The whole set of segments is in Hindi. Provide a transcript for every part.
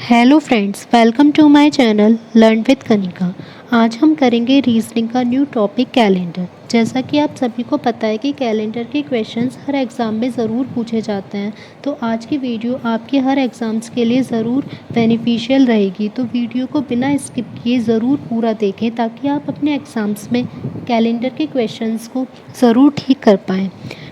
Hello friends, welcome to my channel learn with Kanika. आज हम करेंगे रीजनिंग का न्यू टॉपिक कैलेंडर। जैसा कि आप सभी को पता है कि कैलेंडर के क्वेश्चंस हर एग्ज़ाम में ज़रूर पूछे जाते हैं, तो आज की वीडियो आपके हर एग्ज़ाम्स के लिए ज़रूर बेनिफिशियल रहेगी। तो वीडियो को बिना स्किप किए ज़रूर पूरा देखें ताकि आप अपने एग्ज़ाम्स में कैलेंडर के क्वेश्चंस को ज़रूर ठीक कर पाएँ।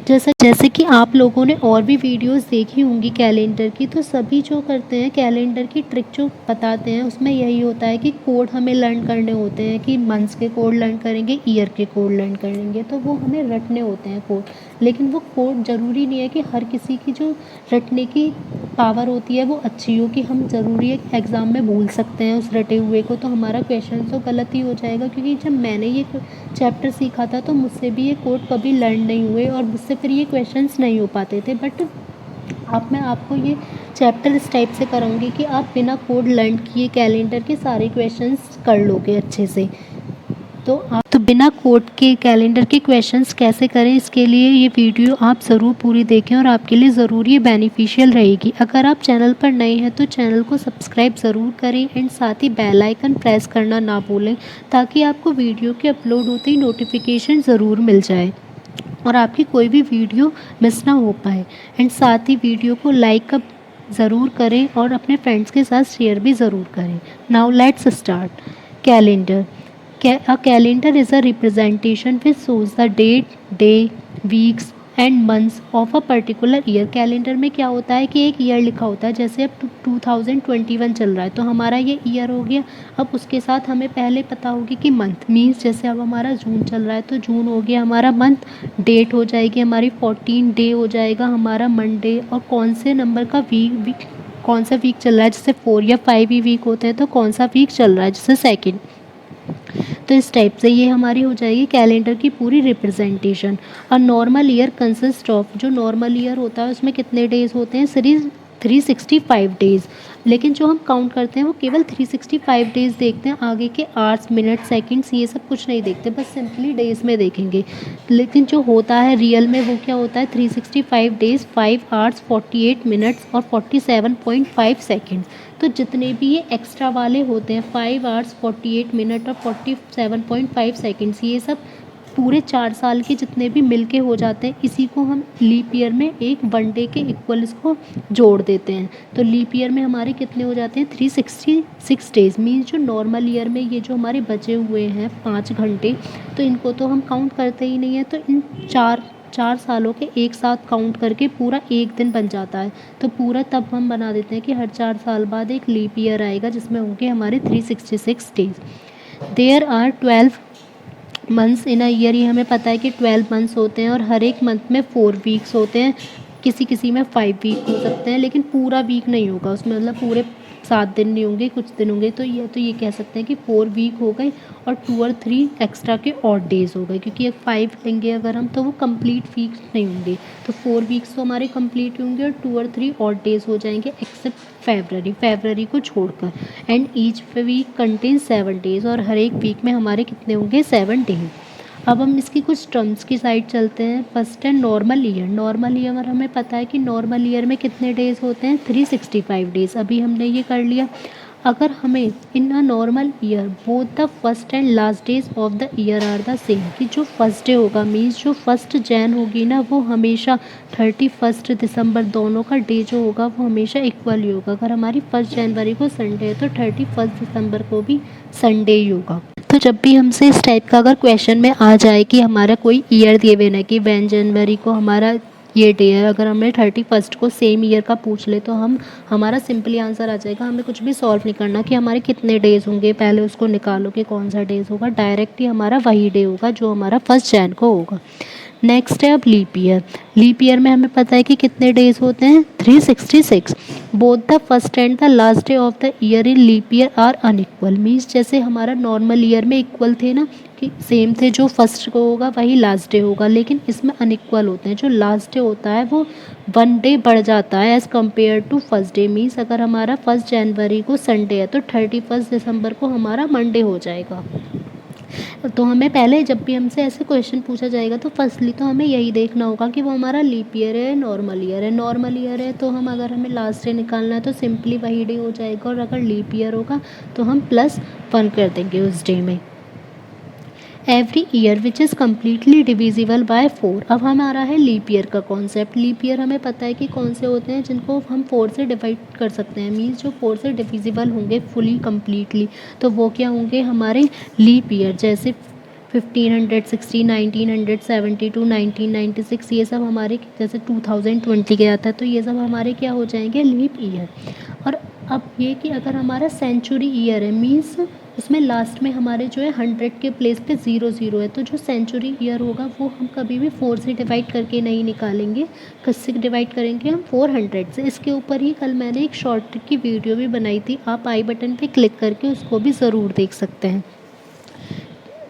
जैसे कि आप लोगों ने और भी वीडियोस देखी होंगी कैलेंडर की, तो सभी जो करते हैं कैलेंडर की ट्रिक जो बताते हैं उसमें यही होता है कि कोड हमें लर्न करने होते हैं कि मंथ्स के कोड लर्न करेंगे, ईयर के कोड लर्न करेंगे, तो वो हमें रटने होते हैं कोड। लेकिन वो कोड ज़रूरी नहीं है कि हर किसी की जो रटने की पावर होती है वो अच्छी हो कि हम ज़रूरी है एग्ज़ाम में भूल सकते हैं उस रटे हुए को, तो हमारा क्वेश्चन तो गलत ही हो जाएगा। क्योंकि जब मैंने ये चैप्टर सीखा था तो मुझसे भी ये कोड कभी लर्न नहीं हुए और मुझसे फिर ये क्वेश्चंस नहीं हो पाते थे। बट अब मैं आपको ये चैप्टर इस टाइप से कराऊंगी कि आप बिना कोड लर्न किए कैलेंडर के सारे क्वेश्चंस कर लोगे अच्छे से। तो बिना कोड के कैलेंडर के क्वेश्चंस कैसे करें, इसके लिए ये वीडियो आप ज़रूर पूरी देखें और आपके लिए ज़रूर ये बेनिफिशियल रहेगी। अगर आप चैनल पर नए हैं तो चैनल को सब्सक्राइब ज़रूर करें एंड साथ ही बेल आइकन प्रेस करना ना भूलें ताकि आपको वीडियो के अपलोड होते ही नोटिफिकेशन ज़रूर मिल जाए और आपकी कोई भी वीडियो मिस ना हो पाए। एंड साथ ही वीडियो को लाइक ज़रूर करें और अपने फ्रेंड्स के साथ शेयर भी ज़रूर करें। Now let's start. Calendar. A calendar is a representation which shows the date, day, weeks and months of a particular year. Calendar में क्या होता है कि एक ईयर लिखा होता है, जैसे अब 2021 चल रहा है तो हमारा ये ईयर हो गया। अब उसके साथ हमें पहले पता होगी कि मंथ मीन्स, जैसे अब हमारा जून चल रहा है तो जून हो गया हमारा मंथ, डेट हो जाएगी हमारी 14, डे हो जाएगा हमारा मंडे, और कौन से नंबर का वीक कौन सा वीक चल रहा है, जैसे 4 या 5 ही वीक होते हैं तो कौन सा वीक चल रहा है, जैसे सेकेंड। तो इस टाइप से ये हमारी हो जाएगी कैलेंडर की पूरी रिप्रेजेंटेशन। और नॉर्मल ईयर कंसिस्ट ऑफ, जो नॉर्मल ईयर होता है उसमें कितने डेज होते हैं, सीरीज 365 डेज़। लेकिन जो हम काउंट करते हैं वो केवल 365 डेज़ देखते हैं, आगे के आवर्स, मिनट, सेकंड्स ये सब कुछ नहीं देखते, बस सिंपली डेज़ में देखेंगे। लेकिन जो होता है रियल में वो क्या होता है, 365 डेज़, 5 आवर्स, 48 मिनट्स और 47.5 सेकेंड्स। तो जितने भी ये एक्स्ट्रा वाले होते हैं 5 आवर्स, 48 मिनट और 47.5 सेकेंड्स, ये सब पूरे 4 साल के जितने भी मिलके हो जाते हैं, इसी को हम लीप ईयर में एक वनडे के इक्वल इसको जोड़ देते हैं। तो लीप ईयर में हमारे कितने हो जाते हैं, 366 डेज़। मीन्स जो नॉर्मल ईयर में ये जो हमारे बचे हुए हैं 5 घंटे, तो इनको तो हम काउंट करते ही नहीं है, तो इन चार सालों के एक साथ काउंट करके पूरा एक दिन बन जाता है। तो पूरा तब हम बना देते हैं कि हर 4 साल बाद एक लीप ईयर आएगा जिसमें होंगे हमारे 366 days. There are 12 months in a year. ये हमें पता है कि 12 मंथ्स होते हैं और हर एक मंथ में 4 वीक्स होते हैं, किसी किसी में 5 वीक हो सकते हैं, लेकिन पूरा वीक नहीं होगा उसमें, मतलब पूरे 7 दिन नहीं होंगे, कुछ दिन होंगे। तो ये कह सकते हैं कि 4 वीक हो गए और 2 और 3 एक्स्ट्रा के ऑड डेज हो गए, क्योंकि एक 5 लेंगे अगर हम तो वो कंप्लीट वीक्स नहीं होंगे। तो 4 वीक्स तो हमारे कंप्लीट होंगे और 2 और 3 ऑड डेज हो जाएंगे एक्सेप्ट फेबररी को छोड़कर। And each week contain 7 days, और हर एक वीक में हमारे कितने होंगे, 7 डेज। अब हम इसकी कुछ टर्म्स की साइड चलते हैं। फर्स्ट है नॉर्मल ईयर। नॉर्मल ईयर हमें पता है कि नॉर्मल ईयर में कितने डेज़ होते हैं, 365 डेज़। अभी हमने ये कर लिया। अगर हमें in a normal year both the first and last days of the year are the same, कि जो फर्स्ट डे होगा मीन्स जो फर्स्ट जैन होगी ना, वो हमेशा 31 दिसंबर दोनों का डे जो होगा वो हमेशा इक्वल ही होगा। अगर हमारी 1 जनवरी को संडे है तो 31 दिसंबर को भी संडे ही होगा। तो जब भी हमसे इस टाइप का अगर क्वेश्चन में आ जाए कि हमारा कोई ईयर दिए हुए ना कि 1 जनवरी को हमारा ये डे है, अगर हमें 31 को सेम ईयर का पूछ ले तो हमारा सिंपली आंसर आ जाएगा। हमें कुछ भी सॉल्व नहीं करना कि हमारे कितने डेज़ होंगे, पहले उसको निकालो कि कौन सा डेज़ होगा, डायरेक्ट ही हमारा वही डे होगा जो हमारा 1 जैन को होगा। नेक्स्ट है अब लीप ईयर। लीप ईयर में हमें पता है कि कितने डेज़ होते हैं, 366। Both the first and the last day of the year in leap year are unequal. Means जैसे हमारा नॉर्मल ईयर में इक्वल थे ना, कि सेम थे, जो फर्स्ट को होगा वही लास्ट डे होगा, लेकिन इसमें अनइक्वल होते हैं। जो लास्ट डे होता है वो 1 डे बढ़ जाता है as compare to first day. Means अगर हमारा 1 जनवरी को संडे है तो 31 दिसंबर को हमारा मंडे हो जाएगा। तो हमें पहले जब भी हमसे ऐसे क्वेश्चन पूछा जाएगा तो फर्स्टली तो हमें यही देखना होगा कि वो हमारा लीप ईयर है, नॉर्मल ईयर है। नॉर्मल ईयर है तो हम अगर हमें लास्ट डे निकालना है तो सिंपली वही डे हो जाएगा, और अगर लीप ईयर होगा तो हम +1 कर देंगे उस डे में। Every year which is completely divisible by 4। अब हमारा है लीप ईयर का कॉन्सेप्ट। लीप ईयर हमें पता है कि कौन से होते हैं जिनको हम 4 से डिवाइड कर सकते हैं, मीन्स जो 4 से डिविजिबल होंगे फुली कम्प्लीटली, तो वो क्या होंगे हमारे लीप ईयर। जैसे 1560, 1972, 1996, ये सब हमारे, जैसे 2020 के आता है तो ये सब हमारे क्या हो जाएंगे, लीप ईयर। और अब ये कि अगर हमारा सेंचुरी ईयर है, मीन्स उसमें लास्ट में हमारे जो है 100 के प्लेस पे 0 है, तो जो सेंचुरी ईयर होगा वो हम कभी भी 4 से डिवाइड करके नहीं निकालेंगे। किससे डिवाइड करेंगे हम, 400 से। इसके ऊपर ही कल मैंने एक शॉर्ट ट्रिक की वीडियो भी बनाई थी, आप आई बटन पे क्लिक करके उसको भी ज़रूर देख सकते हैं।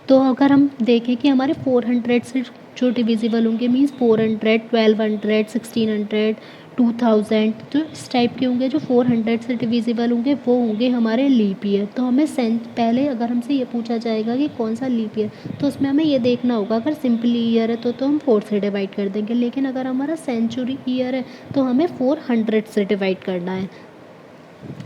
तो अगर हम देखें कि हमारे 400 से जो डिविजिबल होंगे, मीन्स 400, 1200, 1600, 2000, तो इस टाइप के होंगे जो 400 से डिविजिबल होंगे वो होंगे हमारे लीप ईयर। तो हमें पहले अगर हमसे ये पूछा जाएगा कि कौन सा लीप ईयर, तो उसमें हमें ये देखना होगा अगर सिंपली ईयर है तो हम 4 से डिवाइड कर देंगे, लेकिन अगर हमारा सेंचुरी ईयर है तो हमें 400 से डिवाइड करना है।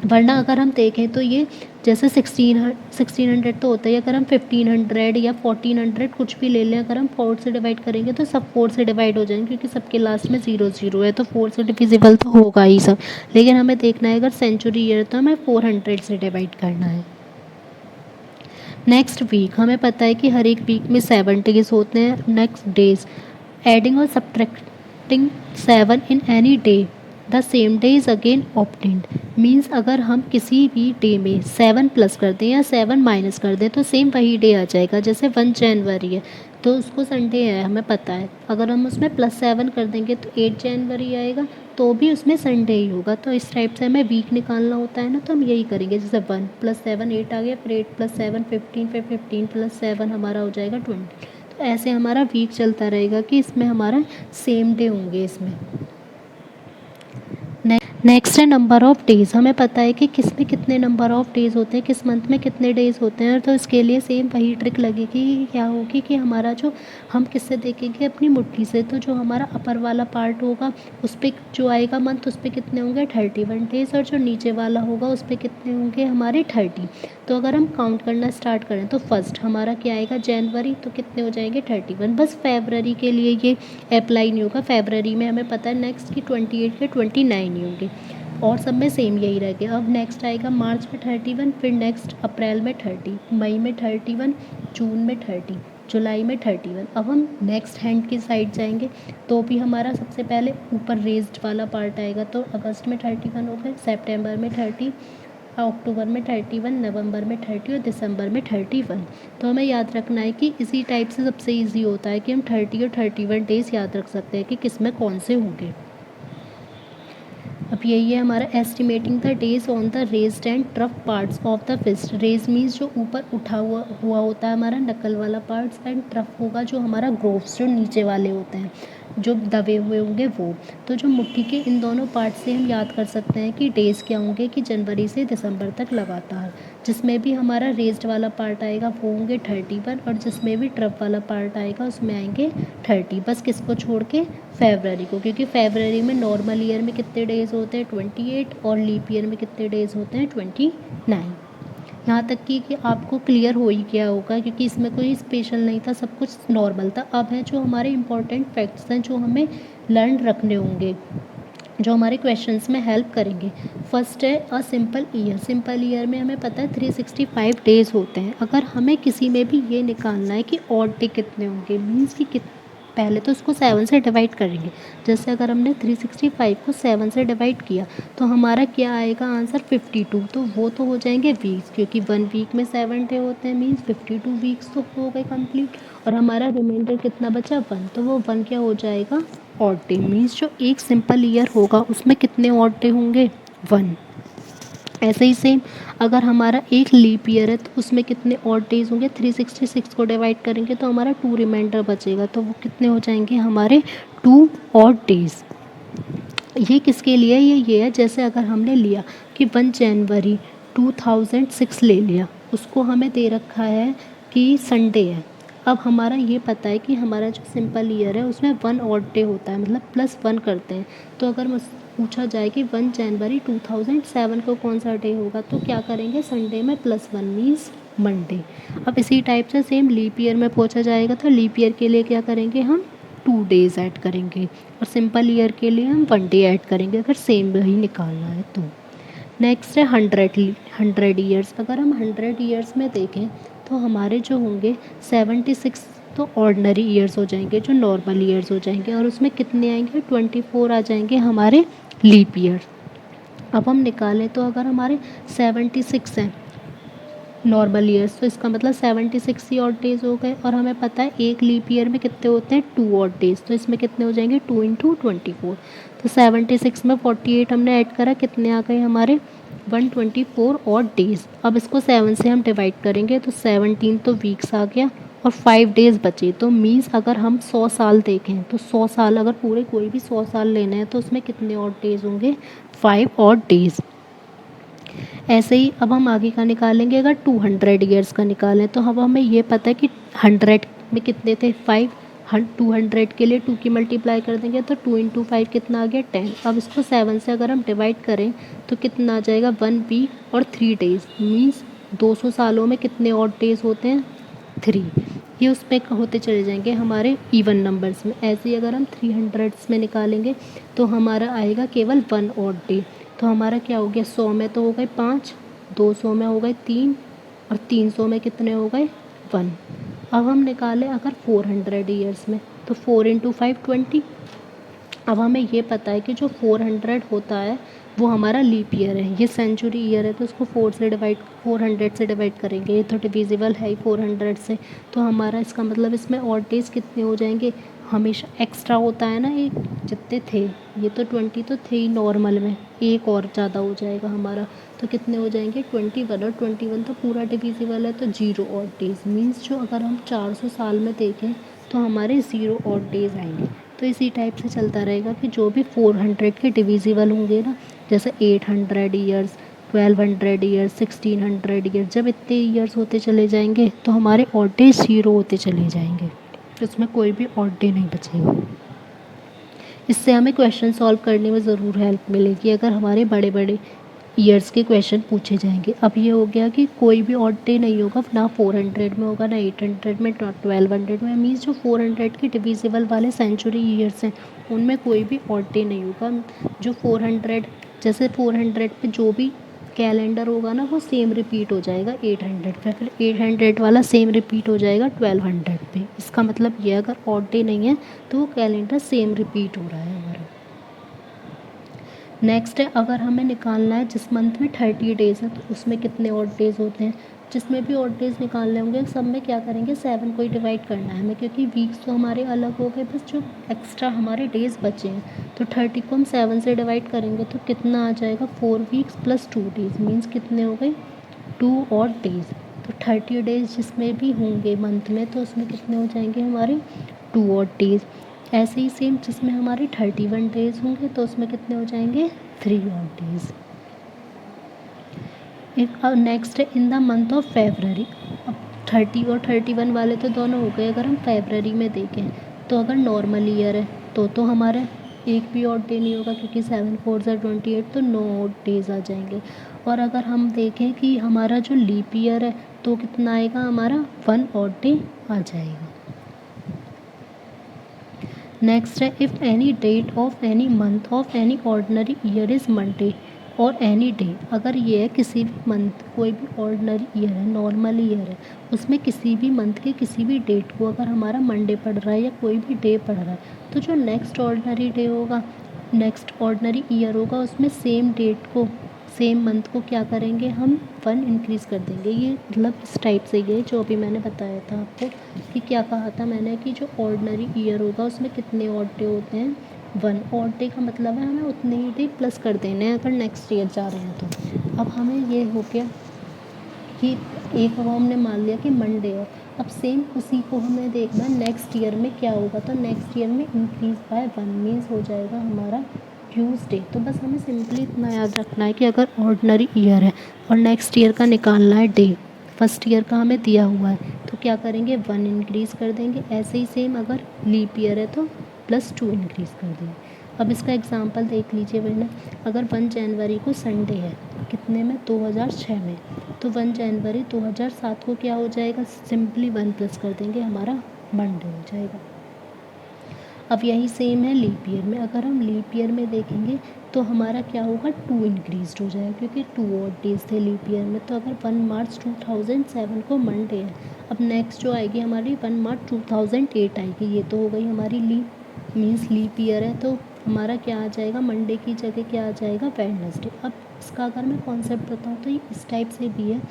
वरना अगर हम देखें तो ये जैसे 1600 तो होता है, अगर हम 1500 या 1400 कुछ भी ले लें, अगर हम 4 से डिवाइड करेंगे तो सब 4 से डिवाइड हो जाएंगे, क्योंकि सबके लास्ट में 0 है, तो 4 से डिविजिबल तो होगा ही सब। लेकिन हमें देखना है अगर सेंचुरी ईयर तो हमें 400 से डिवाइड करना है। नेक्स्ट वीक, हमें पता है कि हर एक वीक में 7 डेज होते हैं। नेक्स्ट डेज, एडिंग और subtracting 7 in any day the same day is again obtained. Means अगर हम किसी भी डे में 7 प्लस कर दें या 7 माइनस कर दें तो सेम वही डे आ जाएगा। जैसे 1 जनवरी है तो उसको संडे है, हमें पता है, अगर हम उसमें +7 कर देंगे तो 8 जनवरी आएगा, तो भी उसमें संडे ही होगा। तो इस टाइप से हमें वीक निकालना होता है ना, तो हम यही करेंगे। जैसे 1 + 7 8 आ गया, फिर 8 + 7 15, फिर 15 + 7 हमारा हो जाएगा 20। तो ऐसे हमारा वीक चलता रहेगा कि इसमें हमारा सेम डे होंगे इसमें। नेक्स्ट है नंबर ऑफ़ डेज़। हमें पता है कि किस में कितने नंबर ऑफ़ डेज़ होते हैं, किस मंथ में कितने डेज़ होते हैं, तो इसके लिए सेम वही ट्रिक लगेगी कि क्या होगी कि हमारा जो हम किससे देखेंगे, अपनी मुट्ठी से। तो जो हमारा अपर वाला पार्ट होगा उस पर जो आएगा मंथ, उस पर कितने होंगे, 31 डेज़, और जो नीचे वाला होगा उस पर कितने होंगे हमारे 30। तो अगर हम काउंट करना स्टार्ट करें तो फर्स्ट हमारा क्या आएगा, जनवरी, तो कितने हो जाएंगे 31। बस फेबररी के लिए ये अप्लाई नहीं होगा, फेबररी में हमें पता है नेक्स्ट की 28 के 29 ही होंगे, और सब में सेम यही रह गया। अब नेक्स्ट आएगा मार्च में 31, फिर नेक्स्ट अप्रैल में 30, मई में 31, जून में 30, जुलाई में 31। अब हम नेक्स्ट हैंड की साइड जाएंगे तो भी हमारा सबसे पहले ऊपर रेज्ड वाला पार्ट आएगा, तो अगस्त में 31 हो गए, सितंबर में 30, अक्टूबर में 31, नवंबर में 30 और दिसंबर में 31। तो हमें याद रखना है कि इसी टाइप से सबसे ईजी होता है कि हम 30 और 31 डेज़ याद रख सकते हैं कि किस में कौन से होंगे। अब यही है हमारा estimating the days on the raised and trough parts of the fist. Raise means जो ऊपर उठा हुआ होता है हमारा नकल वाला पार्ट्स, एंड ट्रफ होगा जो हमारा ग्रोव्स जो नीचे वाले होते हैं, जो दबे हुए होंगे वो। तो जो मुट्ठी के इन दोनों पार्ट से हम याद कर सकते हैं कि डेज़ क्या होंगे, कि जनवरी से दिसंबर तक लगातार। जिसमें भी हमारा रेज्ड वाला पार्ट आएगा वो होंगे 31, और जिसमें भी ट्रफ वाला पार्ट आएगा उसमें आएंगे 30। बस किसको छोड़ के, फेबररी को, क्योंकि फेबररी में नॉर्मल ईयर में कितने डेज़ होते हैं 28, और लीप ईयर में कितने डेज़ होते हैं 29। यहाँ तक कि आपको क्लियर हो ही गया होगा, क्योंकि इसमें कोई स्पेशल नहीं था, सब कुछ नॉर्मल था। अब है जो हमारे इंपॉर्टेंट फैक्ट्स हैं जो हमें लर्न रखने होंगे, जो हमारे क्वेश्चंस में हेल्प करेंगे। फर्स्ट है a simple year. Simple year में हमें पता है 365 डेज़ होते हैं। अगर हमें किसी में भी ये निकालना है कि ऑड डे कितने होंगे, मीन्स कि पहले तो उसको 7 से डिवाइड करेंगे। जैसे अगर हमने 365 को 7 से डिवाइड किया तो हमारा क्या आएगा आंसर, 52। तो वो तो हो जाएंगे वीक्स, क्योंकि 1 वीक में 7 डे होते हैं, मीन्स 52 वीक्स तो हो गए कंप्लीट। और हमारा रिमाइंडर कितना बचा, 1, तो वो 1 क्या हो जाएगा, ऑड डे। मीन्स जो एक सिंपल ईयर होगा उसमें कितने ऑड डे होंगे, 1। ऐसे ही सेम अगर हमारा एक लीप ईयर है तो उसमें कितने ऑड डेज़ होंगे, 366 को डिवाइड करेंगे तो हमारा 2 रिमाइंडर बचेगा, तो वो कितने हो जाएंगे हमारे 2 ऑड डेज़। ये किसके लिए, ये है जैसे अगर हमने लिया कि 1 जनवरी 2006 ले लिया, उसको हमें दे रखा है कि संडे है। अब हमारा ये पता है कि हमारा जो सिंपल ईयर है उसमें 1 ऑड डे होता है, मतलब +1 करते हैं। तो अगर मुझसे पूछा जाए कि 1 जनवरी 2007 को कौन सा डे होगा, तो क्या करेंगे, संडे में +1 मीन्स मंडे। अब इसी टाइप से सेम लीप ईयर में पूछा जाएगा तो लीप ईयर के लिए क्या करेंगे, हम 2 डेज़ ऐड करेंगे, और सिंपल ईयर के लिए हम 1 डे ऐड करेंगे अगर सेम वही निकालना है तो। नेक्स्ट है 100 ईयर्स। अगर हम 100 ईयर्स में देखें तो हमारे जो होंगे 76 तो ऑर्डनरी ईयर्स हो जाएंगे, जो नॉर्मल ईयर्स हो जाएंगे, और उसमें कितने आएंगे, 24 आ जाएंगे हमारे लीप ईयर। अब हम निकालें तो अगर हमारे 76 हैं नॉर्मल ईयर्स, तो इसका मतलब 76 ही ऑड डेज हो गए, और हमें पता है एक लीप ईयर में कितने होते हैं, 2 ऑड डेज, तो इसमें कितने हो जाएंगे, 2 × 24। तो 76 में 48 हमने ऐड करा, कितने आ गए हमारे, 124 ऑड डेज। अब इसको 7 से हम डिवाइड करेंगे तो 17 तो वीक्स आ गया, और 5 डेज़ बचे। तो मीन्स अगर हम 100 साल देखें तो 100 साल अगर पूरे कोई भी 100 साल लेने हैं तो उसमें कितने ऑड डेज होंगे, 5 ऑड डेज। ऐसे ही अब हम आगे का निकालेंगे, अगर 200 ईयर्स का निकालें तो अब हमें ये पता है कि 100 में कितने थे, 5। 200 के लिए 2 की मल्टीप्लाई कर देंगे तो 2 × 5 कितना आ गया, 10। अब इसको 7 से अगर हम डिवाइड करें तो कितना आ जाएगा, 1 वीक और 3 डेज़, मीन्स 200 सालों में कितने ऑड डेज़ होते हैं, 3। ये उस पर होते चले जाएंगे हमारे इवन नंबर्स में। ऐसे ही अगर हम 300 में निकालेंगे तो हमारा आएगा केवल 1 ऑड डे। तो हमारा क्या हो गया, 100 में तो हो गए 5, 200 में हो गए 3, और 300 में कितने हो गए, 1। अब हम निकालें अगर 400 ईयर्स में, तो 4 × 5 20। अब हमें ये पता है कि जो 400 होता है वो हमारा लीप ईयर है, ये सेंचुरी ईयर है, तो उसको 400 से डिवाइड करेंगे, ये तो डिविजिबल है ही 400 से। तो हमारा इसका मतलब इसमें ऑड डेज कितने हो जाएंगे, हमेशा एक्स्ट्रा होता है ना, एक जितने थे, ये तो 20 तो थे ही नॉर्मल में, एक और ज़्यादा हो जाएगा हमारा, तो कितने हो जाएंगे, 21। और 21 तो पूरा डिविजिबल है तो 0 ऑड डेज, मीन्स जो अगर हम 400 साल में देखें तो हमारे 0 ऑड डेज आएंगे। तो इसी टाइप से चलता रहेगा कि जो भी 400 के डिविजिबल होंगे ना, जैसे 800 ईयर्स, 1200 ईयर्स, 1600 ईयर्स, जब इतने ईयर्स होते चले जाएंगे तो हमारे ऑड डे 0 होते चले जाएंगे, उसमें कोई भी ऑड डे नहीं बचेगा। इससे हमें क्वेश्चन सॉल्व करने में ज़रूर हेल्प मिलेगी अगर हमारे बड़े बड़े ईयर्स के क्वेश्चन पूछे जाएंगे। अब ये हो गया कि कोई भी ऑड डे नहीं होगा, ना 400 में होगा, ना 800 में, ना 1200 में, मीन्स जो 400 के डिविजिबल वाले सेंचुरी ईयर्स हैं उनमें कोई भी ऑड डे नहीं होगा। जो 400, जैसे 400 पे जो भी कैलेंडर होगा ना वो सेम रिपीट हो जाएगा 800 पे, फिर 800 वाला सेम रिपीट हो जाएगा 1200 पे। इसका मतलब ये अगर ऑड डे नहीं है तो वो कैलेंडर सेम रिपीट हो रहा है हमारा। नेक्स्ट है, अगर हमें निकालना है जिस मंथ में 30 डेज़ है तो उसमें कितने ऑड डेज़ होते हैं। जिसमें भी ऑड डेज़ निकालने होंगे सब में क्या करेंगे, 7 को ही डिवाइड करना है हमें, क्योंकि वीक्स तो हमारे अलग हो गए, बस जो एक्स्ट्रा हमारे डेज़ बचे हैं। तो 30 को हम 7 से डिवाइड करेंगे तो कितना आ जाएगा, 4 वीक्स + 2 डेज़, मीन्स कितने हो गए, 2 ऑड डेज़। तो 30 डेज़ जिसमें भी होंगे मंथ में तो उसमें कितने हो जाएंगे हमारे, 2 ऑड डेज़। ऐसे ही सेम जिसमें हमारे 31 डेज़ होंगे तो उसमें कितने हो जाएंगे, 3 ऑड डेज़। नेक्स्ट है in the month of February. अब 30 और 31 वाले तो दोनों हो गए। अगर हम फेबररी में देखें तो अगर नॉर्मल ईयर है तो हमारे एक भी ऑड डे नहीं होगा, क्योंकि 7 4 28, तो 9 ऑड डेज़ आ जाएंगे। और अगर हम देखें कि हमारा जो लीप ईयर है तो कितना आएगा, हमारा 1 ऑड डे आ जाएगा। नेक्स्ट है, if any date of any month of any ordinary year is Monday और एनी डे। अगर ये है किसी भी मंथ, कोई भी ऑर्डिनरी ईयर है, नॉर्मल ईयर है, उसमें किसी भी मंथ के किसी भी डेट को अगर हमारा मंडे पड़ रहा है या कोई भी डे पड़ रहा है तो जो नेक्स्ट ऑर्डिनरी डे होगा, नेक्स्ट ऑर्डिनरी ईयर होगा, उसमें सेम डेट को, सेम मंथ को क्या करेंगे, हम 1 इंक्रीज़ कर देंगे। ये मतलब इस टाइप से ये जो अभी मैंने बताया था आपको कि क्या कहा था मैंने, कि जो ऑर्डिनरी ईयर होगा उसमें कितने ऑड डे होते हैं, 1। ऑड डे का मतलब है हमें उतने ही डे प्लस कर देने हैं अगर नेक्स्ट ईयर जा रहे हैं तो। अब हमें ये हो गया कि एक को हमने मान लिया कि मंडे है। अब सेम उसी को हमें देखना है नेक्स्ट ईयर में क्या होगा, तो नेक्स्ट ईयर में इंक्रीज़ बाय 1 मीन्स हो जाएगा हमारा ट्यूसडे। तो बस हमें सिंपली इतना याद रखना है कि अगर ऑर्डिनरी ईयर है और नेक्स्ट ईयर का निकालना है डे, फर्स्ट ईयर का हमें दिया हुआ है तो क्या करेंगे 1 इंक्रीज़ कर देंगे। ऐसे ही सेम अगर लीप ईयर है तो +2 इंक्रीज़ कर देंगे। अब इसका एग्जांपल देख लीजिए बेटा, अगर 1 जनवरी को संडे है कितने में 2006 में, तो 1 जनवरी 2007 को क्या हो जाएगा, सिंपली 1 प्लस कर देंगे, हमारा मंडे हो जाएगा। अब यही सेम है लीप ईयर में, अगर हम लीप ईयर में देखेंगे तो हमारा क्या होगा 2 इंक्रीज हो जाएगा क्योंकि 2 और डेज थे लीप ईयर में। तो अगर 1 मार्च 2007 को मंडे है, अब नेक्स्ट जो आएगी हमारी 1 मार्च 2008 आएगी, ये तो हो गई हमारी मीन्स लीप ईयर है, तो हमारा क्या आ जाएगा मंडे की जगह क्या आ जाएगा वेडनेसडे। अब इसका अगर मैं कॉन्सेप्ट बताऊँ तो ये इस टाइप से भी है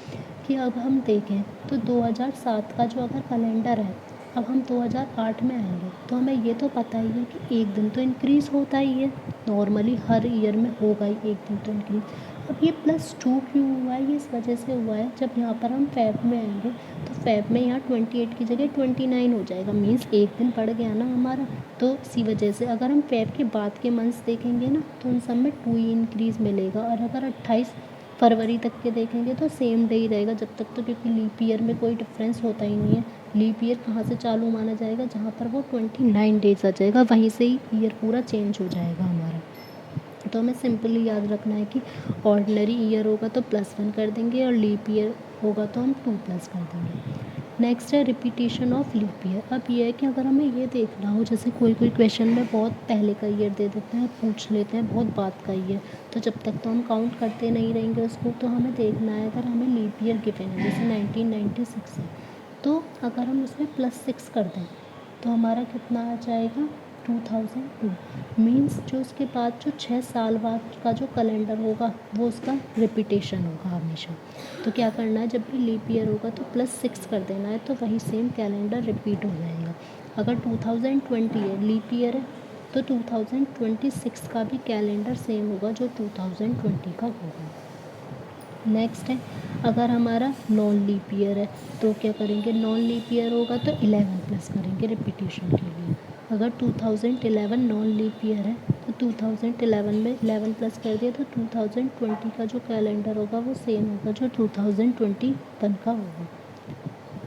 कि अब हम देखें तो 2007 का जो अगर कैलेंडर है, अब हम 2008 में आएंगे तो हमें ये तो पता ही है कि एक दिन तो इंक्रीज़ होता ही है, नॉर्मली हर ईयर में होगा ही एक दिन तो इंक्रीज़। अब ये +2 क्यों हुआ है, ये इस वजह से हुआ है, जब यहाँ पर हम फ़ेब में आएंगे तो फ़ेब में यहाँ 28 की जगह 29 हो जाएगा, मीन्स एक दिन बढ़ गया ना हमारा। तो इसी वजह से अगर हम फ़ेब के बाद के मंथ्स देखेंगे ना तो उन सब में 2 ही इंक्रीज़ मिलेगा। और अगर 28 फरवरी तक के देखेंगे तो सेम डे ही रहेगा जब तक, तो क्योंकि लीप ईयर में कोई डिफरेंस होता ही नहीं है। लीप ईयर कहाँ से चालू माना जाएगा, जहाँ पर वो 29 डेज आ जाएगा, वहीं से ही ईयर पूरा चेंज हो जाएगा हमारा। तो हमें सिंपली याद रखना है कि ऑर्डिनरी ईयर होगा तो +1 कर देंगे और लीप ईयर होगा तो हम 2 प्लस कर देंगे। नेक्स्ट है रिपीटेशन ऑफ लीप ईयर। अब ये है कि अगर हमें ये देखना हो, जैसे कोई क्वेश्चन में बहुत पहले का ईयर दे देते हैं, पूछ लेते हैं बहुत बाद का ईयर, तो जब तक तो हम काउंट करते नहीं रहेंगे उसको, तो हमें देखना है अगर हमें लीप ईयर गिवन है जैसे 1996 है, तो अगर हम उसमें +6 कर दें तो हमारा कितना आ जाएगा 2002। मीन्स जो उसके बाद जो 6 साल बाद का जो कैलेंडर होगा वो उसका रिपीटेशन होगा हमेशा। तो क्या करना है, जब भी लीप ईयर होगा तो +6 कर देना है, तो वही सेम कैलेंडर रिपीट हो जाएगा। अगर 2020 है लीप ईयर है तो 2026 का भी कैलेंडर सेम होगा जो 2020 का होगा। नेक्स्ट है अगर हमारा नॉन लीप ईयर है तो क्या करेंगे, नॉन लीप ईयर होगा तो 11 प्लस करेंगे रिपीटेशन के लिए। अगर 2011 नॉन लीप ईयर है तो 2011 में 11 प्लस कर दिया तो 2020 का जो कैलेंडर होगा वो सेम होगा जो 2021 का होगा।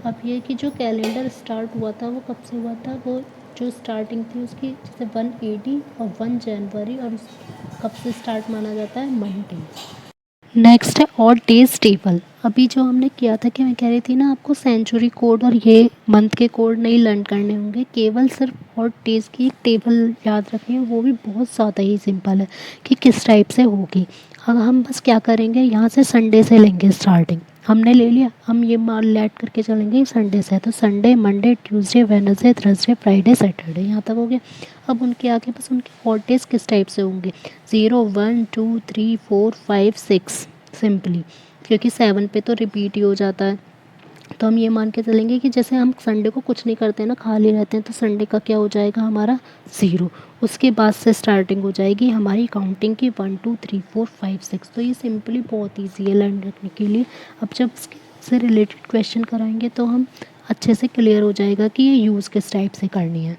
अब ये कि जो कैलेंडर स्टार्ट हुआ था वो कब से हुआ था, वो जो स्टार्टिंग थी उसकी जैसे 180 और 1 जनवरी, और कब से स्टार्ट माना जाता है मंडे। नेक्स्ट है ऑड डेज टेबल। अभी जो हमने किया था कि मैं कह रही थी ना आपको सेंचुरी कोड और ये मंथ के कोड नहीं लर्न करने होंगे, केवल सिर्फ ऑड डेज की एक टेबल याद रखनी है, वो भी बहुत ज़्यादा ही सिंपल है कि किस टाइप से होगी। अब हम बस क्या करेंगे, यहाँ से संडे से लेंगे स्टार्टिंग, हमने ले लिया, हम ये मान लेट करके चलेंगे संडे से, तो Sunday Monday Tuesday Wednesday Thursday Friday Saturday, यहाँ तक हो गया। अब उनके आगे बस उनके ऑड डेज किस टाइप से होंगे, 0 1 2 3 4 5 6 सिंपली, क्योंकि 7 पे तो रिपीट ही हो जाता है। तो हम ये मान के चलेंगे कि जैसे हम संडे को कुछ नहीं करते ना, खाली रहते हैं, तो संडे का क्या हो जाएगा हमारा 0, उसके बाद से स्टार्टिंग हो जाएगी हमारी काउंटिंग की 1 2 3 4 5 6। तो ये सिंपली बहुत ईजी है लर्न रखने के लिए। अब जब इससे रिलेटेड क्वेश्चन कराएंगे तो हम अच्छे से क्लियर हो जाएगा कि ये यूज़ किस टाइप से करनी है।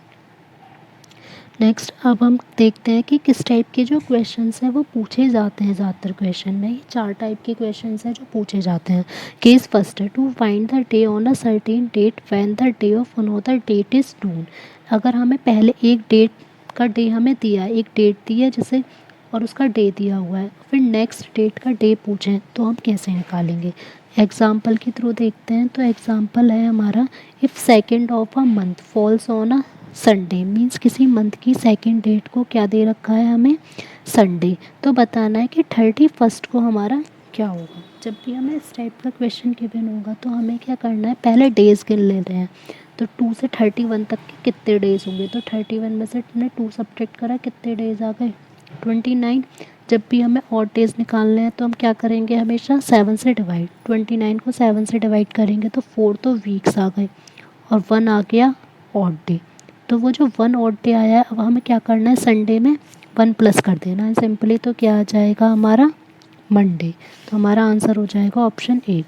नेक्स्ट अब हम देखते हैं कि किस टाइप के जो क्वेश्चंस हैं वो पूछे जाते हैं ज़्यादातर क्वेश्चन में। ये 4 टाइप के क्वेश्चंस हैं जो पूछे जाते हैं। Case first is to find the day on a certain date when the day of another date is known. अगर हमें पहले एक डेट का डे हमें दिया है, एक डेट दी है जैसे, और उसका डे दिया हुआ है, फिर नेक्स्ट डेट का डे पूछें तो हम कैसे निकालेंगे। एग्जाम्पल के थ्रू देखते हैं। तो एग्जाम्पल है हमारा, if second of a month falls on a Sunday, means किसी मंथ की सेकेंड डेट को क्या दे रखा है हमें, संडे, तो बताना है कि 31 को हमारा क्या होगा। जब भी हमें इस टाइप का क्वेश्चन गिवन होगा तो हमें क्या करना है, पहले डेज़ गिन लेते हैं। तो 2 से 31 तक के कितने डेज़ होंगे, तो 31 में से हमने 2 सब्ट्रैक्ट करा, कितने डेज़ आ गए 29। जब भी हमें ऑड डेज़ निकालने हैं तो हम क्या करेंगे, हमेशा 7 से डिवाइड, 29 को 7 से डिवाइड करेंगे तो 4 तो वीक्स आ गए और 1 आ गया ऑड डे। तो वो जो 1 ऑड डे आया है, अब हमें क्या करना है, संडे में 1 प्लस कर देना है सिंपली, तो क्या आ जाएगा हमारा मंडे। तो हमारा आंसर हो जाएगा ऑप्शन ए।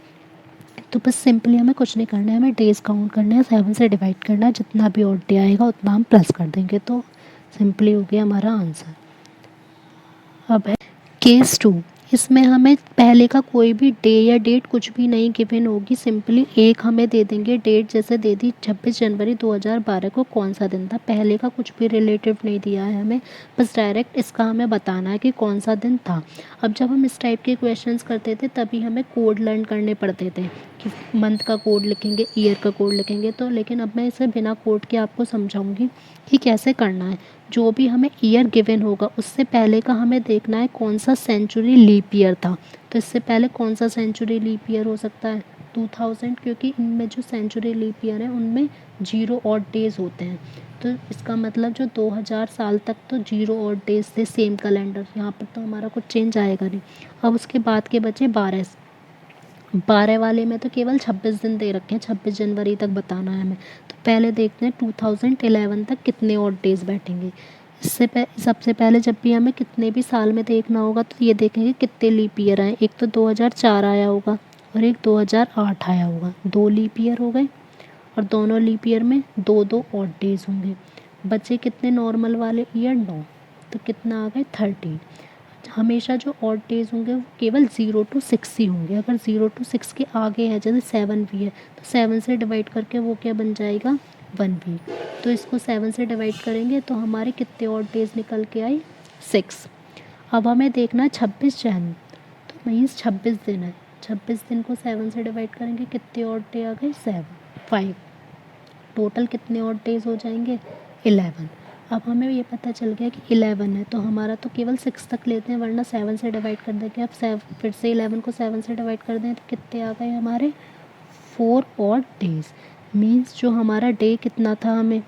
तो बस सिंपली हमें कुछ नहीं करना है, हमें डेज़ काउंट करना है, 7 से डिवाइड करना है, जितना भी ऑड डे आएगा उतना हम प्लस कर देंगे, तो सिंपली हो गया हमारा आंसर। अब है केस 2, इसमें हमें पहले का कोई भी डे या डेट कुछ भी नहीं गिवन होगी, सिंपली एक हमें दे देंगे डेट, जैसे दे दी 26 जनवरी 2012 को कौन सा दिन था। पहले का कुछ भी रिलेटिव नहीं दिया है हमें, बस डायरेक्ट इसका हमें बताना है कि कौन सा दिन था। अब जब हम इस टाइप के क्वेश्चंस करते थे तभी हमें कोड लर्न करने पड़ते थे कि मंथ का कोड लिखेंगे, ईयर का कोड लिखेंगे, तो लेकिन अब मैं इसे बिना कोड के आपको समझाऊंगी कि कैसे करना है। जो भी हमें ईयर गिवन होगा उससे पहले का हमें देखना है कौन सा सेंचुरी लीप ईयर था। तो इससे पहले कौन सा सेंचुरी लीप ईयर हो सकता है, 2000, क्योंकि इनमें जो सेंचुरी लीप ईयर है उनमें 0 ऑड डेज होते हैं। तो इसका मतलब जो 2000 साल तक तो 0 ऑड डेज थे सेम कैलेंडर, यहाँ पर तो हमारा कुछ चेंज आएगा नहीं। अब उसके बाद के बचे 12 वाले में तो केवल 26 दिन दे रखे हैं, 26 जनवरी तक बताना है हमें। तो पहले देखते हैं 2011 तक कितने ऑड डेज बैठेंगे। सबसे पहले जब भी हमें कितने भी साल में देखना होगा तो ये देखेंगे कितने लीप ईयर आए। एक तो 2004 आया होगा और एक 2008 आया होगा, 2 लीप ईयर हो गए, और दोनों लीप ईयर में 2 ऑड डेज होंगे। बचे कितने नॉर्मल वाले ईयर, 9, तो कितना आ गए 13। हमेशा जो ऑड डेज होंगे वो केवल 0 to 6 ही होंगे। अगर 0 to 6 के आगे है, जैसे 7 भी है, तो 7 से डिवाइड करके वो क्या बन जाएगा, 1 भी। तो इसको 7 से डिवाइड करेंगे तो हमारे कितने ऑड डेज निकल के आई, 6। अब हमें देखना है 26 जन, तो मीन्स 26 दिन है। 26 दिन को 7 से डिवाइड करेंगे, कितने ऑड डे आ गए, 5। टोटल कितने ऑड डेज हो जाएंगे, 11। अब हमें ये पता चल गया कि 11 है, तो हमारा तो केवल 6 तक लेते हैं, वरना 7 से डिवाइड कर देंगे। अब फिर से 11 को 7 से डिवाइड कर दें तो कितने आ गए हमारे, 4 ऑड डेज। मीन्स जो हमारा डे कितना था हमें,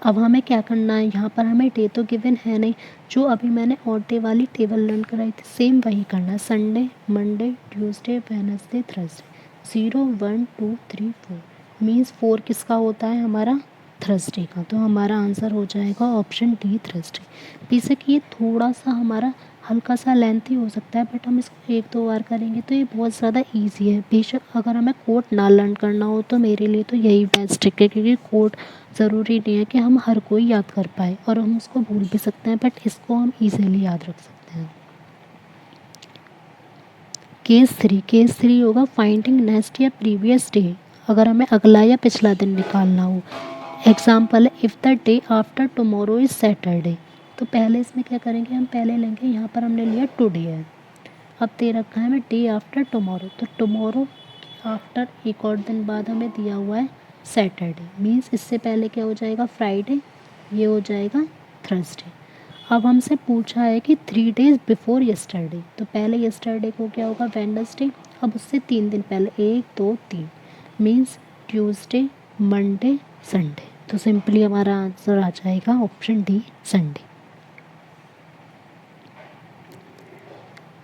अब हमें क्या करना है, यहाँ पर हमें डे तो गिवन है नहीं, जो अभी मैंने ऑड डे वाली टेबल लर्न कराई थी सेम वही करना है। Sunday, Monday, Tuesday, Wednesday, Thursday, 0 1 2 3 4, means 4 किसका होता है हमारा, थर्सडे का। तो हमारा आंसर हो जाएगा ऑप्शन डी, थर्सडे। बेशक ये थोड़ा सा हमारा हल्का सा लेंथी हो सकता है, बट हम इसको 1-2 बार करेंगे तो ये बहुत ज़्यादा ईजी है। बेशक अगर हमें कोड ना लर्न करना हो तो मेरे लिए तो यही बेस्ट है, क्योंकि कोड ज़रूरी नहीं है कि हम हर कोई याद कर पाए, और हम उसको भूल भी सकते हैं, बट इसको हम ईजिली याद रख सकते हैं। केस 3 होगा फाइंडिंग नेक्स्ट या प्रीवियस डे, अगर हमें अगला या पिछला दिन निकालना हो। एग्जाम्पल है if the day after tomorrow is Saturday. तो पहले इसमें क्या करेंगे, हम पहले लेंगे, यहाँ पर हमने लिया टुडे है, अब दे रखा है हमें डे आफ्टर टुमारो, तो टुमारो आफ्टर एक और दिन बाद हमें दिया हुआ है सैटरडे, मीन्स इससे पहले क्या हो जाएगा, फ्राइडे, ये हो जाएगा थर्सडे। अब हमसे पूछा है कि 3 days बिफोर यस्टरडे, तो पहले यस्टरडे को क्या होगा, वेडनेसडे, अब उससे 3 दिन पहले, 1 2 3, मीन्स ट्यूसडे, मंडे, संडे। तो सिंपली हमारा आंसर आ जाएगा ऑप्शन डी, संडे।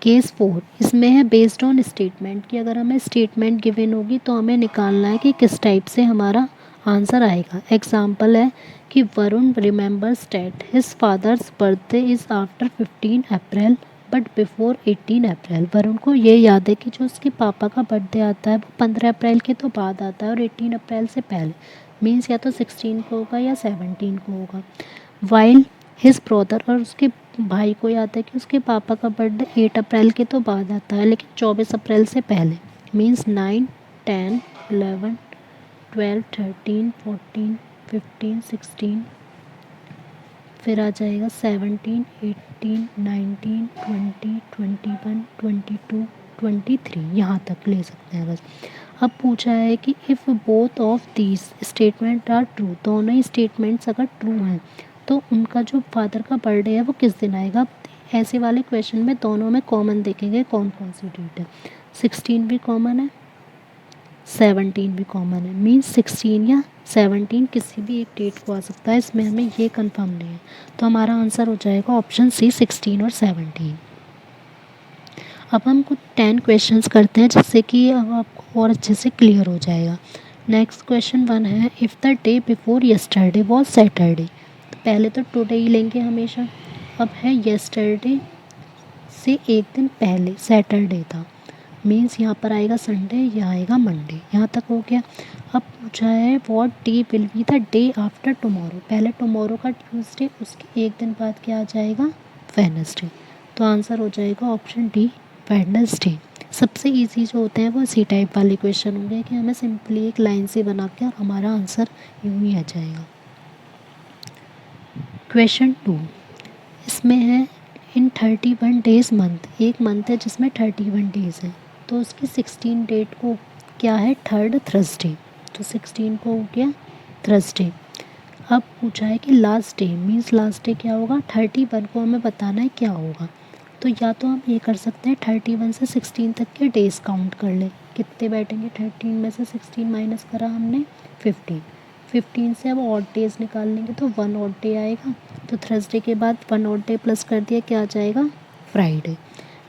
केस 4, इसमें है बेस्ड ऑन स्टेटमेंट, कि अगर हमें स्टेटमेंट गिवन होगी तो हमें निकालना है कि किस टाइप से हमारा आंसर आएगा। एग्जाम्पल है कि Varun remembers that his father's birthday is after 15 April but before 18 अप्रैल। वरुण को ये याद है कि जो उसके पापा का बर्थडे आता है वो 15 अप्रैल के तो बाद आता है और 18 अप्रैल से पहले, मीन्स या तो 16 को होगा या 17 को होगा। वाइल हिज ब्रदर, और उसके भाई को याद है कि उसके पापा का बर्थडे 8 अप्रैल के तो बाद आता है लेकिन 24 अप्रैल से पहले, मीन्स 9 10 11 12 13 14 15 16, फिर आ जाएगा 17 18 19 20 21 22 23, यहाँ तक ले सकते हैं बस। अब पूछा है कि if both of these statement are true, दोनों ही स्टेटमेंट्स अगर ट्रू हैं तो उनका जो फादर का बर्थडे है वो किस दिन आएगा। अब ऐसे वाले क्वेश्चन में दोनों में कॉमन देखेंगे कौन कौन सी डेट है। 16 भी कॉमन है, 17 भी कॉमन है, मीन्स 16 या 17 किसी भी एक डेट को आ सकता है, इसमें हमें ये कंफर्म नहीं है। तो हमारा आंसर हो जाएगा ऑप्शन सी, 16 और 17। अब हम कुछ 10 क्वेश्चंस करते हैं जिससे कि अब आपको और अच्छे से क्लियर हो जाएगा। नेक्स्ट क्वेश्चन 1 है if the day before yesterday was Saturday, तो पहले तो टुडे ही लेंगे हमेशा। अब है यस्टरडे से एक दिन पहले सैटरडे था, मीन्स यहाँ पर आएगा संडे, यहाँ आएगा मंडे, यहाँ तक हो गया। अब पूछा है what day will be the day after tomorrow, पहले टुमारो का ट्यूसडे, उसके एक दिन बाद क्या आ जाएगा, वेडनेसडे। तो आंसर हो जाएगा ऑप्शन डी वेडनेसडे। सबसे इजी जो होते हैं वो सी टाइप वाले क्वेश्चन होंगे कि हमें सिंपली एक लाइन से बना के और हमारा आंसर यूँ ही आ जाएगा। क्वेश्चन 2 इसमें है इन 31 डेज मंथ, एक मंथ है जिसमें 31 डेज है, तो उसकी 16 डेट को क्या है, थर्ड थर्सडे, तो 16 को हो गया थर्सडे। अब पूछा है कि last day means last day क्या होगा, 31 को हमें बताना है क्या होगा। तो या तो हम ये कर सकते हैं 31 से 16 तक के डेज काउंट कर ले, कितने बैठेंगे, 13 में से 16 माइनस करा हमने 15, 15 से अब ऑड डेज निकाल लेंगे तो 1 ऑड डे आएगा, तो थर्सडे के बाद 1 ऑड डे प्लस कर दिया, क्या आ जाएगा, फ्राइडे।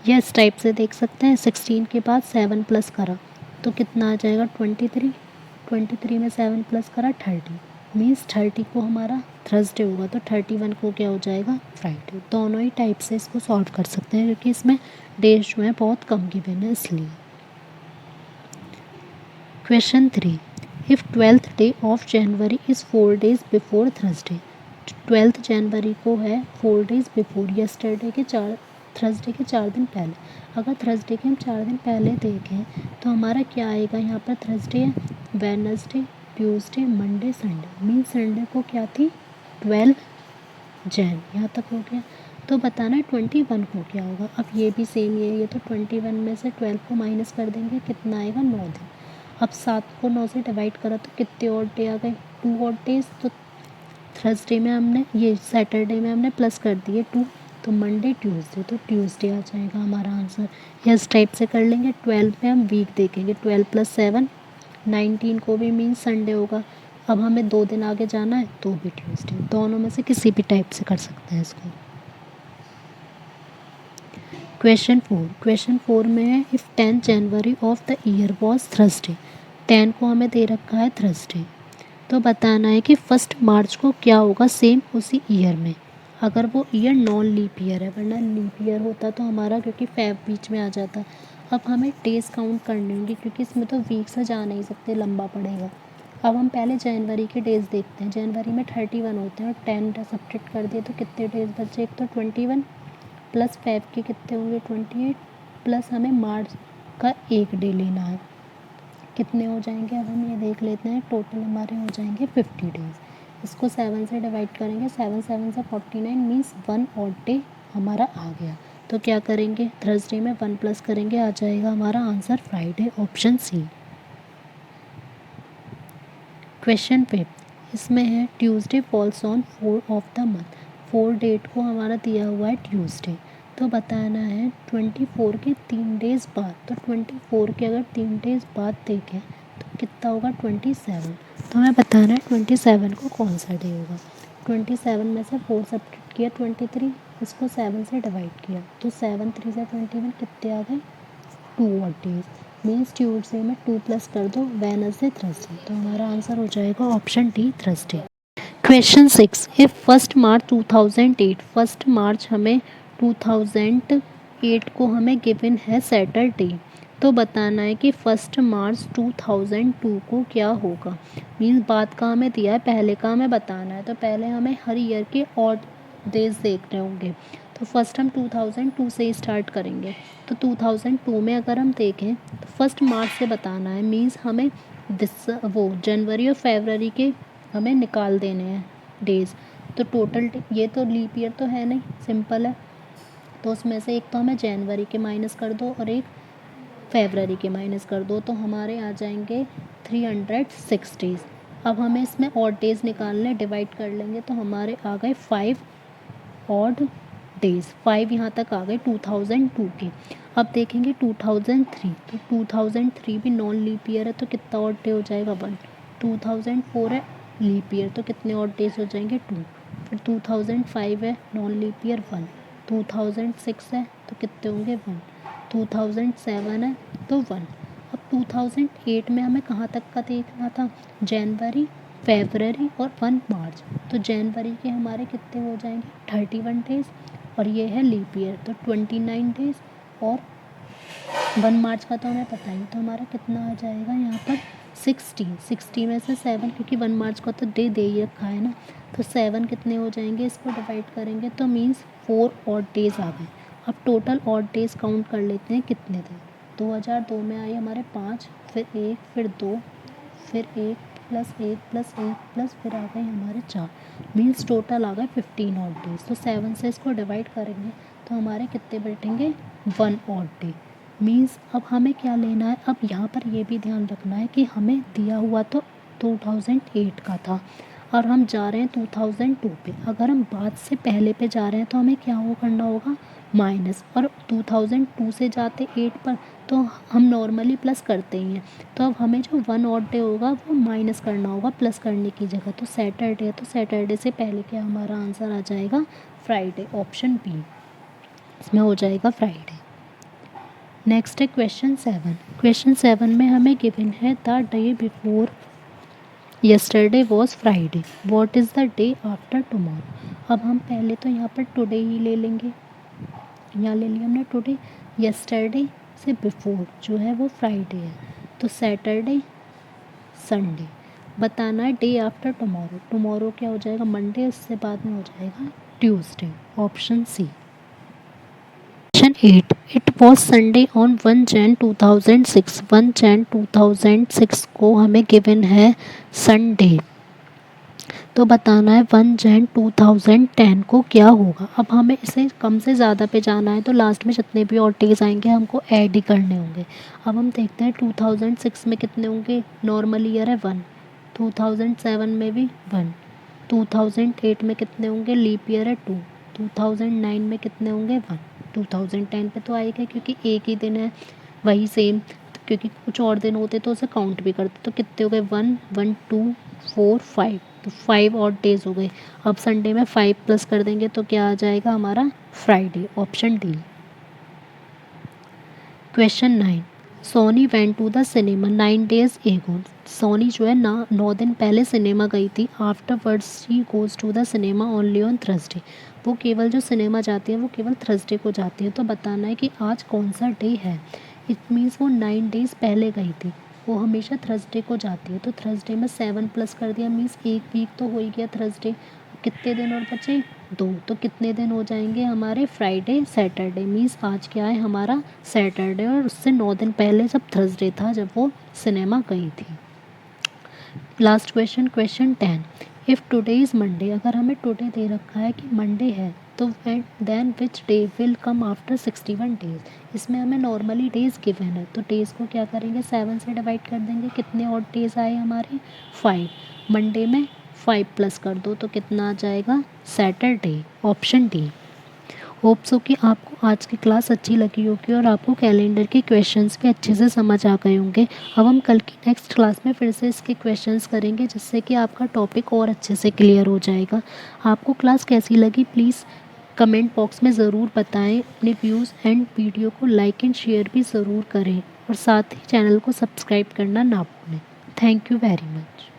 या इस टाइप से देख सकते हैं 16 के बाद 7 प्लस करा तो कितना आ जाएगा 23, 23 में 7 प्लस करा 30, मीन्स 30 को हमारा थर्सडे होगा, तो 31 को क्या हो जाएगा, फ्राइडे। दोनों ही टाइप से इसको सॉल्व कर सकते हैं क्योंकि इसमें डेज जो है बहुत कम गिवन है इसलिए। Question 3 if 12th day of January is 4 days before Thursday, 12 जनवरी को है 4 डेज बिफोर, यस्टरडे के 4 थर्सडे के 4 दिन पहले। अगर थर्सडे के हम 4 दिन पहले देखें तो हमारा क्या आएगा, यहाँ पर थर्सडे है, Wednesday, Tuesday, Monday, Sunday, mean Sunday को क्या थी 12 जैन, यहाँ तक हो गया। तो बताना है 21 को क्या होगा। अब ये भी सेम ही है, ये तो 21 में से 12 को माइनस कर देंगे, कितना आएगा 9 दिन। अब 7 को 9 से डिवाइड करा तो कितने और डे आ गए, 2 और डेज। तो थर्सडे में हमने ये सैटरडे में हमने प्लस कर दिए 2, तो मंडे ट्यूसडे, तो ट्यूसडे आ जाएगा हमारा आंसर। या इस टाइप से कर लेंगे, 12 में हम वीक देखेंगे, 12 प्लस 7 19 को भी मीन्स संडे होगा। अब हमें 2 दिन आगे जाना है तो भी ट्यूसडे, दोनों में से किसी भी टाइप से कर सकते हैं इसको। क्वेश्चन 4 में है if 10 January of the year was Thursday, 10 को हमें दे रखा है थर्सडे, तो बताना है कि 1 मार्च को क्या होगा सेम उसी ईयर में, अगर वो ईयर नॉन लीप ईयर है, वरना लीप ईयर होता तो हमारा क्योंकि फेब बीच में आ जाता। अब हमें डेज काउंट करने होंगे क्योंकि इसमें तो वीक से जा नहीं सकते, लंबा पड़ेगा। अब हम पहले जनवरी के डेज देखते हैं, जनवरी में 31 होते हैं और 10 सब्ट्रैक्ट कर दिए तो कितने डेज बचे, एक तो 21 प्लस फेब के कितने होंगे 28, प्लस हमें मार्च का एक डे लेना है, कितने हो जाएंगे। अब हम ये देख लेते हैं, टोटल हमारे हो जाएंगे 50 डेज। इसको 7 से डिवाइड करेंगे, 7 7 से 49 मीन्स 1 ऑड डे हमारा आ गया। तो क्या करेंगे, थर्सडे में 1 प्लस करेंगे, आ जाएगा हमारा answer Friday, option C. Question 5 इसमें है Tuesday falls on 4 of the month, 4 date को हमारा दिया हुआ है ट्यूसडे, तो बताना है 24 के 3 डेज़ बाद, तो 24 के अगर 3 डेज़ बाद देखें तो कितना होगा 27, तो हमें बताना है 27 को कौन सा डे होगा। 27 में से 4 सब्ट्रैक्ट किया 23, इसको 7 से डिवाइड किया तो 7 3 से 21 कितने आ गए 2 ऑड डेज, मीन्स ट्यूसडे में 2 प्लस कर दो, वेडनेसडे, थर्सडे, तो हमारा आंसर हो जाएगा option D Thursday. Question 6 if 1 मार्च 2008, 1 मार्च हमें 2008 को हमें गिवन है सैटरडे, तो बताना है कि 1 मार्च 2002 को क्या होगा। मीन्स बाद का हमें दिया है, पहले का हमें बताना है, तो पहले हमें हर ईयर के ऑड डेज देखने होंगे। तो फर्स्ट हम 2002 से स्टार्ट करेंगे, तो 2002 में अगर हम देखें तो 1 मार्च से बताना है, मीन्स हमें वो जनवरी और फरवरी के हमें निकाल देने हैं डेज़। तो टोटल ये तो लीप ईयर तो है नहीं, सिंपल है, तो उसमें से एक तो हमें जनवरी के माइनस कर दो और एक फरवरी के माइनस कर दो, तो हमारे आ जाएंगे 306 डेज़। अब हमें इसमें ऑड डेज़ निकालने, डिवाइड कर लेंगे तो हमारे आ गए 5 ऑड डेज़, 5 यहाँ तक आ गए 2002 के। अब देखेंगे 2003, तो 2003 भी नॉन लीप ईयर है तो कितना ऑड डे हो जाएगा 1, 2004 है लीप ईयर तो कितने ऑड डेज हो जाएंगे 2, फिर 2005 है नॉन लीप ईयर 1, 2006 है तो कितने होंगे 1, 2007 है तो 1। अब 2008 में हमें कहाँ तक का देखना था, जनवरी, फरवरी और 1 मार्च, तो जनवरी के हमारे कितने हो जाएंगे 31 डेज़, और ये है लीप ईयर तो 29 डेज़, और 1 मार्च का तो हमें पता ही, तो हमारा कितना आ जाएगा यहाँ पर 60 में से 7, क्योंकि 1 मार्च का तो डे दे ही रखा है ना, तो 7 कितने हो जाएंगे, इसको डिवाइड करेंगे तो मीन्स 4 ऑड डेज़ आ गए। अब टोटल ऑड डेज काउंट कर लेते हैं कितने थे। 2002 में आए हमारे 5, फिर 1, फिर 2, फिर 1 प्लस 1 प्लस 1 प्लस फिर आ गए हमारे 4, मीन्स टोटल आ गए 15 ऑड डेज। तो 7 से इसको डिवाइड करेंगे तो हमारे कितने बैठेंगे 1 ऑड डे। मीन्स अब हमें क्या लेना है, अब यहाँ पर ये भी ध्यान रखना है कि हमें दिया हुआ तो 2008 का था और हम जा रहे हैं 2002 पे। अगर हम बाद से पहले पे जा रहे हैं तो हमें क्या वो करना होगा माइनस, और 2002 से जाते 8 पर तो हम नॉर्मली प्लस करते ही हैं। तो अब हमें जो 1 ऑड डे होगा वो माइनस करना होगा प्लस करने की जगह। तो सैटरडे है तो सैटरडे से पहले क्या हमारा आंसर आ जाएगा फ्राइडे, ऑप्शन बी इसमें हो जाएगा फ्राइडे। नेक्स्ट है क्वेश्चन 7। क्वेश्चन 7 में हमें गिवन है the day before yesterday was Friday, what is the day after tomorrow. अब हम पहले तो यहाँ पर टुडे ही ले लेंगे, यहाँ ले लिया हमने टुडे। यस्टरडे से बिफोर जो है वो फ्राइडे है, तो सैटरडे संडे। बताना है डे आफ्टर टुमारो, टुमारो क्या हो जाएगा मंडे, उससे बाद में हो जाएगा Tuesday, option C. Question 8. It was Sunday on 1 Jan 2006. 1 Jan 2006 को हमें गिवन है संडे, तो बताना है 1 Jan 2010 को क्या होगा। अब हमें इसे कम से ज़्यादा पे जाना है तो लास्ट में जितने भी और डेज आएंगे हमको ऐड ही करने होंगे। अब हम देखते हैं 2006 में कितने होंगे, नॉर्मल ईयर है 1, 2007 में भी 1, 2008 में कितने होंगे, लीप ईयर है 2, 2009 में कितने होंगे 1, 2010 पे तो आएगा क्योंकि एक ही दिन है वही सेम, क्योंकि कुछ और दिन होते तो उसे काउंट भी करते। तो कितने हो गए 1 1 2 4 5, तो 5 और डेज हो गए। अब संडे में 5 प्लस कर देंगे तो क्या आ जाएगा हमारा Friday, option D. Question 9। Soni went to the cinema 9 days एगो। सोनी जो है ना 9 दिन पहले सिनेमा गई थी। Afterwards she goes to the cinema only on Thursday, वो केवल जो सिनेमा जाती है वो केवल थर्सडे को जाती है। तो बताना है कि आज कौन सा डे है। इट मीन्स वो 9 days पहले गई थी, वो हमेशा थर्सडे को जाती है। तो थर्सडे में 7 प्लस कर दिया, मीन्स एक वीक तो हो ही गया थर्सडे। कितने दिन और बचे 2, तो कितने दिन हो जाएंगे हमारे फ्राइडे सैटरडे, मीन्स आज क्या है हमारा सैटरडे, और उससे 9 दिन पहले जब थर्सडे था जब वो सिनेमा गई थी। Last question, question 10। If today is Monday, अगर हमें टुडे दे रखा है कि मंडे है तो then which day will come after 61 days. इसमें हमें नॉर्मली डेज गिवन है तो डेज़ को क्या करेंगे 7 से डिवाइड कर देंगे। कितने और डेज आए हमारे 5, मंडे में 5 प्लस कर दो तो कितना आ जाएगा Saturday, option D. Hope so कि आपको आज की क्लास अच्छी लगी होगी और आपको कैलेंडर के क्वेश्चंस भी अच्छे से समझ आ गए होंगे। अब हम कल की नेक्स्ट क्लास में फिर से इसके क्वेश्चंस करेंगे जिससे कि आपका टॉपिक और अच्छे से क्लियर हो जाएगा। आपको क्लास कैसी लगी प्लीज़ कमेंट बॉक्स में ज़रूर बताएं। अपने व्यूज़ एंड वीडियो को लाइक एंड शेयर भी ज़रूर करें और साथ ही चैनल को सब्सक्राइब करना ना भूलें। Thank you very much.